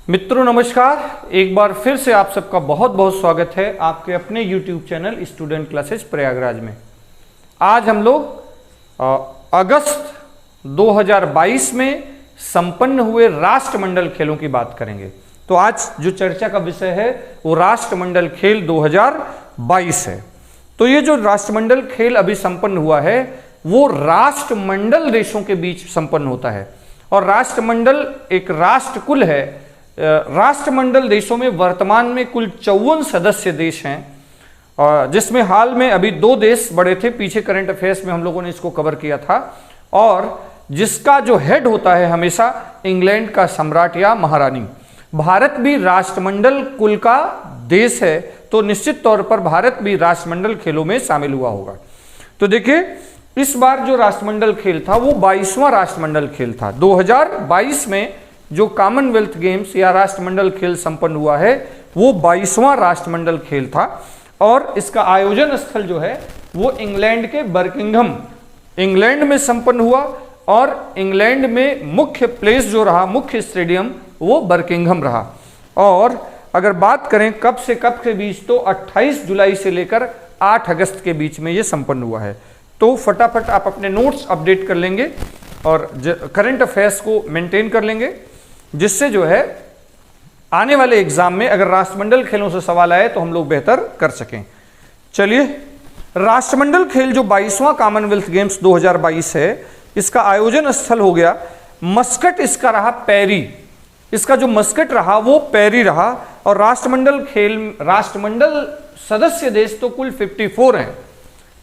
मित्रों नमस्कार, एक बार फिर से आप सबका बहुत बहुत स्वागत है आपके अपने YouTube channel student classes Prayagraj में। आज हम लोग अगस्त 2022 में संपन्न हुए राष्ट्रमंडल खेलों की बात करेंगे। तो आज जो चर्चा का विषय है वो राष्ट्रमंडल खेल 2022 है। तो ये जो राष्ट्रमंडल खेल अभी संपन्न हुआ है वो राष्ट्रमंडल देशों के बीच संपन्न होता है और राष्ट्रमंडल एक राष्ट्रकुल है। राष्ट्रमंडल देशों में वर्तमान में कुल 54 सदस्य देश हैं, जिसमें हाल में अभी 2 देश बड़े थे। पीछे करंट अफेयर्स में हम लोगों ने इसको कवर किया था। और जिसका जो हेड होता है हमेशा इंग्लैंड का सम्राट या महारानी। भारत भी राष्ट्रमंडल कुल का देश है, तो निश्चित तौर पर भारत भी राष्ट्रमंडल खेलों में शामिल हुआ होगा। तो देखिए, इस बार जो राष्ट्रमंडल खेल था वो 22वां राष्ट्रमंडल खेल था। 2022 में जो कॉमनवेल्थ गेम्स या राष्ट्रमंडल खेल संपन्न हुआ है वो 22वां राष्ट्रमंडल खेल था और इसका आयोजन स्थल जो है वो इंग्लैंड के बर्किंघम, इंग्लैंड में संपन्न हुआ। और इंग्लैंड में मुख्य प्लेस जो रहा, मुख्य स्टेडियम वो बर्किंघम रहा। और अगर बात करें कब से कब के बीच, तो 28 जुलाई से लेकर 8 अगस्त के बीच में ये संपन्न हुआ है। तो फटाफट आप अपने नोट्स अपडेट कर लेंगे और करंट अफेयर्स को मेंटेन कर लेंगे, जिससे जो है आने वाले एग्जाम में अगर राष्ट्रमंडल खेलों से सवाल आए तो हम लोग बेहतर कर सकें। चलिए, राष्ट्रमंडल खेल जो 22वां कॉमनवेल्थ गेम्स 2022 है, इसका आयोजन स्थल हो गया मस्कट। इसका रहा पैरी, इसका जो मस्कट रहा वो पैरी रहा। और राष्ट्रमंडल सदस्य देश तो कुल 54 हैं,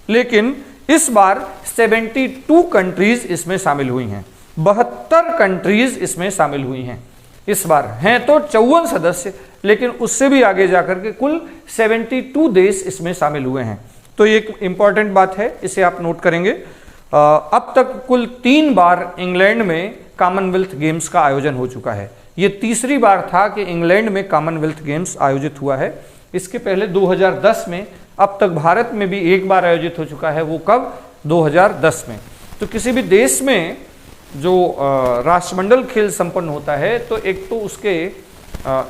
लेकिन इस बार 72 कंट्रीज इसमें शामिल हुई हैं। 72 कंट्रीज इसमें शामिल हुई हैं। इस बार हैं तो 54 सदस्य, लेकिन उससे भी आगे जाकर के कुल 72 देश इसमें शामिल हुए हैं। तो ये एक इंपॉर्टेंट बात है, इसे आप नोट करेंगे। अब तक कुल 3 बार इंग्लैंड में कॉमनवेल्थ गेम्स का आयोजन हो चुका है। ये तीसरी बार था कि इंग्लैंड में कॉमनवेल्थ गेम्स आयोजित हुआ है। इसके पहले 2010 में, अब तक भारत में भी एक बार आयोजित हो चुका है। वो कब? 2010 में। तो किसी भी देश में जो राष्ट्रमंडल खेल संपन्न होता है तो एक तो उसके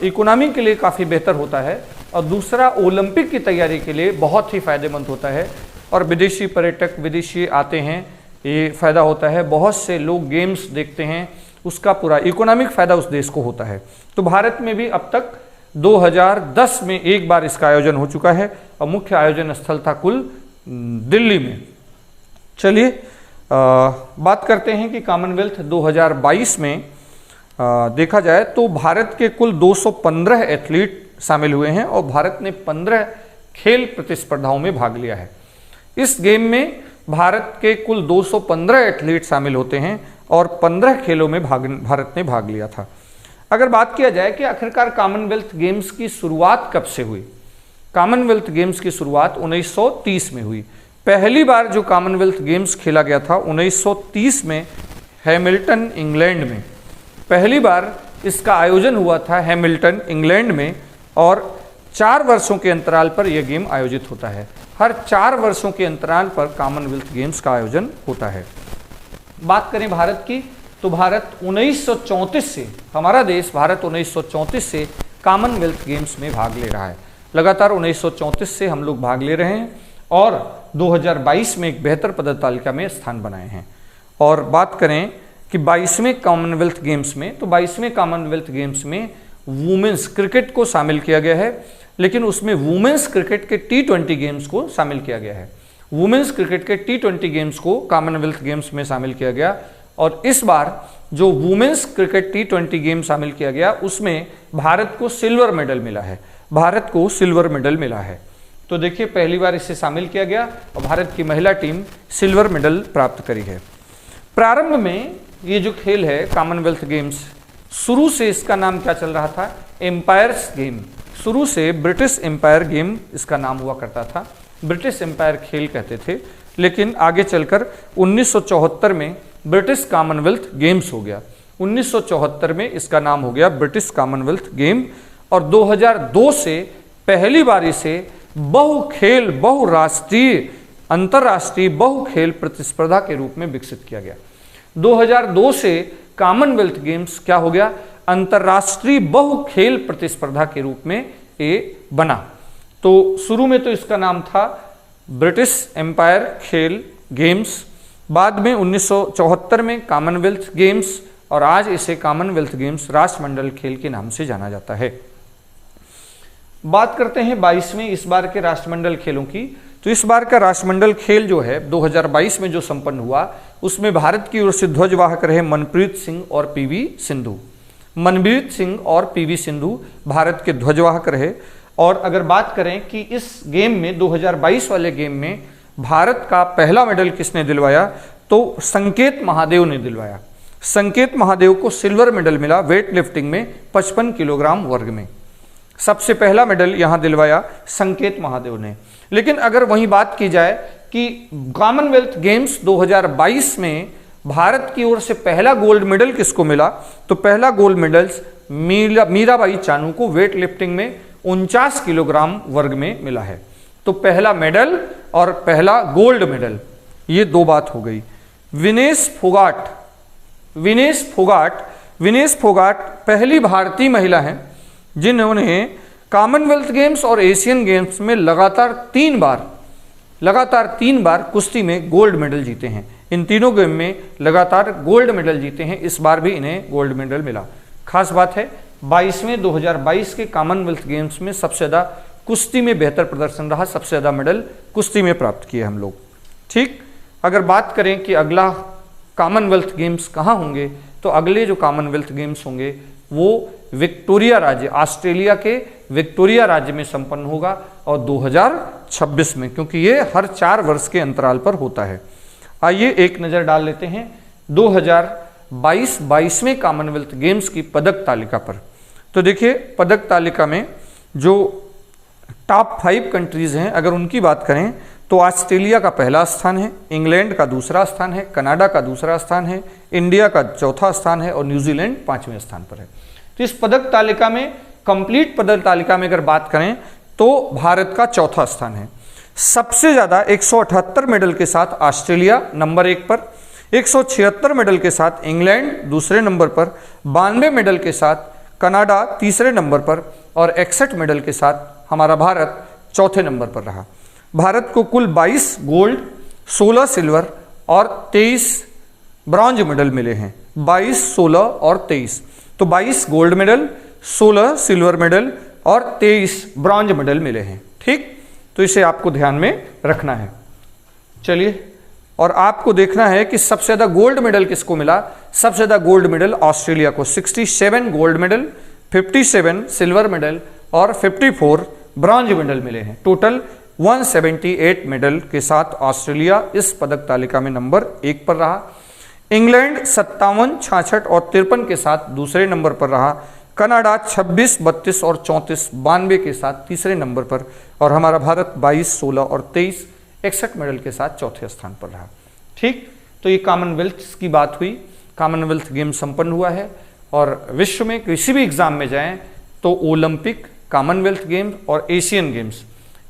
इकोनॉमी के लिए काफ़ी बेहतर होता है और दूसरा ओलंपिक की तैयारी के लिए बहुत ही फायदेमंद होता है। और विदेशी पर्यटक, विदेशी आते हैं, ये फ़ायदा होता है। बहुत से लोग गेम्स देखते हैं, उसका पूरा इकोनॉमिक फ़ायदा उस देश को होता है। तो भारत में भी अब तक 2010 में एक बार इसका आयोजन हो चुका है और मुख्य आयोजन स्थल था कुल दिल्ली में। चलिए, बात करते हैं कि कॉमनवेल्थ 2022 में देखा जाए तो भारत के कुल 215 एथलीट शामिल हुए हैं और भारत ने 15 खेल प्रतिस्पर्धाओं में भाग लिया है। इस गेम में भारत के कुल 215 एथलीट शामिल होते हैं और 15 खेलों में भारत ने भाग लिया था। अगर बात किया जाए कि आखिरकार कॉमनवेल्थ गेम्स की शुरुआत कब से हुई, कॉमनवेल्थ गेम्स की शुरुआत 1930 में हुई। पहली बार जो कॉमनवेल्थ गेम्स खेला गया था 1930 में हैमिल्टन, इंग्लैंड में। पहली बार इसका आयोजन हुआ था हैमिल्टन, इंग्लैंड में। और 4 वर्षों के अंतराल पर यह गेम आयोजित होता है। हर 4 वर्षों के अंतराल पर कॉमनवेल्थ गेम्स का आयोजन होता है। बात करें भारत की, तो भारत 1934 से, हमारा देश भारत 1934 से कॉमनवेल्थ गेम्स में भाग ले रहा है। लगातार 1934 से हम लोग भाग ले रहे हैं और 2022 में एक बेहतर पदक तालिका में स्थान बनाए हैं। और बात करें कि 22वें कॉमनवेल्थ गेम्स में, तो 22वें कॉमनवेल्थ गेम्स में वुमेन्स क्रिकेट को शामिल किया गया है, लेकिन उसमें वुमेन्स क्रिकेट के T20 गेम्स को शामिल किया गया है। वुमेन्स क्रिकेट के T20 गेम्स को कॉमनवेल्थ गेम्स में शामिल किया गया। और इस बार जो वुमेन्स क्रिकेट T20 गेम शामिल किया गया उसमें भारत को सिल्वर मेडल मिला है। भारत को सिल्वर मेडल मिला है। तो देखिए, पहली बार इसे शामिल किया गया और भारत की महिला टीम सिल्वर मेडल प्राप्त करी है। प्रारंभ में ये जो खेल है कॉमनवेल्थ गेम्स, शुरू से इसका नाम क्या चल रहा था? Empires game. शुरू से ब्रिटिश एम्पायर गेम इसका नाम हुआ करता था, ब्रिटिश एम्पायर खेल कहते थे। लेकिन आगे चलकर 1974 में ब्रिटिश कॉमनवेल्थ गेम्स हो गया। 1974 में इसका नाम हो गया ब्रिटिश कॉमनवेल्थ गेम। और 2002 से पहली बार इसे बहुखेल, बहुराष्ट्रीय, अंतर्राष्ट्रीय बहुखेल प्रतिस्पर्धा के रूप में विकसित किया गया। 2002 से कॉमनवेल्थ गेम्स क्या हो गया? अंतरराष्ट्रीय बहु खेल प्रतिस्पर्धा के रूप में ये बना। तो शुरू में तो इसका नाम था ब्रिटिश एम्पायर खेल गेम्स, बाद में 1974 में कॉमनवेल्थ गेम्स, और आज इसे कॉमनवेल्थ गेम्स राष्ट्रमंडल खेल के नाम से जाना जाता है। बात करते हैं 22वें इस बार के राष्ट्रमंडल खेलों की। तो इस बार का राष्ट्रमंडल खेल जो है 2022 में जो संपन्न हुआ, उसमें भारत की ओर से ध्वजवाहक रहे मनप्रीत सिंह और पीवी सिंधु। मनप्रीत सिंह और पीवी सिंधु भारत के ध्वजवाहक रहे। और अगर बात करें कि इस गेम में 2022 वाले गेम में भारत का पहला मेडल किसने दिलवाया, तो संकेत महादेव ने दिलवाया। संकेत महादेव को सिल्वर मेडल मिला वेट लिफ्टिंग में 55 किलोग्राम वर्ग में। सबसे पहला मेडल यहां दिलवाया संकेत महादेव ने। लेकिन अगर वही बात की जाए कि कॉमनवेल्थ गेम्स 2022 में भारत की ओर से पहला गोल्ड मेडल किसको मिला, तो पहला गोल्ड मेडल मीराबाई चानू को वेट लिफ्टिंग में 49 किलोग्राम वर्ग में मिला है। तो पहला मेडल और पहला गोल्ड मेडल, ये दो बात हो गई। विनेश फोगाट पहली भारतीय महिला हैं जिन्होंने कॉमनवेल्थ गेम्स और एशियन गेम्स में लगातार तीन बार कुश्ती में गोल्ड मेडल जीते हैं। इन तीनों गेम में लगातार गोल्ड मेडल जीते हैं, इस बार भी इन्हें गोल्ड मेडल मिला। खास बात है 2022 के कॉमनवेल्थ गेम्स में सबसे ज्यादा कुश्ती में बेहतर प्रदर्शन रहा, सबसे ज्यादा मेडल कुश्ती में प्राप्त किए हम लोग। ठीक, अगर बात करें कि अगला कॉमनवेल्थ गेम्स कहाँ होंगे, तो अगले जो कॉमनवेल्थ गेम्स होंगे वो विक्टोरिया राज्य, ऑस्ट्रेलिया के विक्टोरिया राज्य में संपन्न होगा और 2026 में, क्योंकि ये हर 4 वर्ष के अंतराल पर होता है। आइए एक नजर डाल लेते हैं 2022-22वें कॉमनवेल्थ गेम्स की पदक तालिका पर। तो देखिए पदक तालिका में जो टॉप 5 कंट्रीज हैं, अगर उनकी बात करें तो ऑस्ट्रेलिया का पहला स्थान है, इंग्लैंड का दूसरा स्थान है, कनाडा का दूसरा स्थान है, इंडिया का चौथा स्थान है और न्यूजीलैंड 5वें स्थान पर है। तो इस पदक तालिका में, कंप्लीट पदक तालिका में अगर बात करें तो भारत का चौथा स्थान है। सबसे ज्यादा 178 मेडल के साथ ऑस्ट्रेलिया नंबर 1 पर, 176 मेडल के साथ इंग्लैंड दूसरे नंबर पर, 92 मेडल के साथ कनाडा तीसरे नंबर पर और 61 मेडल के साथ हमारा भारत चौथे नंबर पर रहा। भारत को कुल 22 गोल्ड, 16 सिल्वर और 23 ब्रॉन्ज मेडल मिले हैं। 22, 16 और 23, तो 22 गोल्ड मेडल, 16 सिल्वर मेडल और 23 ब्रॉन्ज मेडल मिले हैं। ठीक, तो इसे आपको ध्यान में रखना है। चलिए, और आपको देखना है कि सबसे ज्यादा गोल्ड मेडल किसको मिला। सबसे ज्यादा गोल्ड मेडल ऑस्ट्रेलिया को, 67 गोल्ड मेडल, 57 सिल्वर मेडल और 54 ब्रॉन्ज मेडल मिले हैं। टोटल 178 मेडल के साथ ऑस्ट्रेलिया इस पदक तालिका में नंबर 1 पर रहा। इंग्लैंड 57, 66 और 53 के साथ दूसरे नंबर पर रहा। कनाडा 26, 32 और 34, 92 के साथ तीसरे नंबर पर, और हमारा भारत 22, 16 और 23, 61 मेडल के साथ चौथे स्थान पर रहा। ठीक, तो ये कॉमनवेल्थ की बात हुई। कॉमनवेल्थ गेम संपन्न हुआ है और विश्व में किसी भी एग्जाम में जाएं तो ओलंपिक, कॉमनवेल्थ गेम्स और एशियन गेम्स,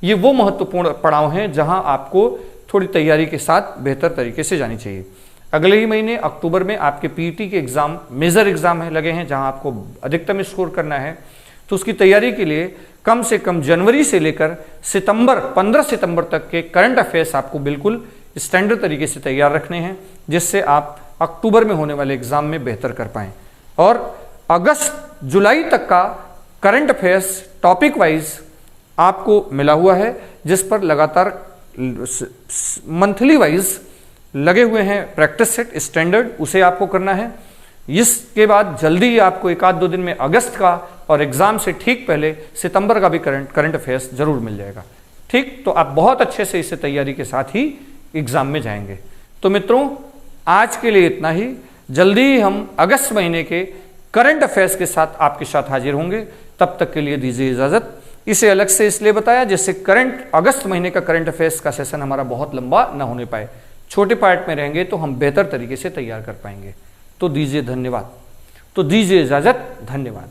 ये वो महत्वपूर्ण पड़ाव हैं जहां आपको थोड़ी तैयारी के साथ बेहतर तरीके से जानी चाहिए। अगले ही महीने अक्टूबर में आपके पीईटी के एग्जाम, मेजर एग्जाम है लगे हैं जहां आपको अधिकतम स्कोर करना है। तो उसकी तैयारी के लिए कम से कम जनवरी से लेकर सितंबर, 15 सितंबर तक के करंट अफेयर्स आपको बिल्कुल स्टैंडर्ड तरीके से तैयार रखने हैं, जिससे आप अक्टूबर में होने वाले एग्जाम में बेहतर कर पाएं। और अगस्त, जुलाई तक का करंट अफेयर्स टॉपिक वाइज आपको मिला हुआ है, जिस पर लगातार मंथली वाइज लगे हुए हैं प्रैक्टिस सेट स्टैंडर्ड, उसे आपको करना है। इसके बाद जल्दी ही आपको 1-2 दिन में अगस्त का और एग्जाम से ठीक पहले सितंबर का भी करंट अफेयर्स जरूर मिल जाएगा। ठीक, तो आप बहुत अच्छे से इसे तैयारी के साथ ही एग्जाम में जाएंगे। तो मित्रों, आज के लिए इतना ही। जल्दी ही हम अगस्त महीने के करंट अफेयर्स के साथ आपके साथ हाजिर होंगे। तब तक के लिए दीजिए इजाजत। इसे अलग से इसलिए बताया जिससे अगस्त महीने का करंट अफेयर्स का सेशन हमारा बहुत लंबा ना होने पाए। छोटे पार्ट में रहेंगे तो हम बेहतर तरीके से तैयार कर पाएंगे। तो दीजिए धन्यवाद, तो दीजिए इजाजत, धन्यवाद।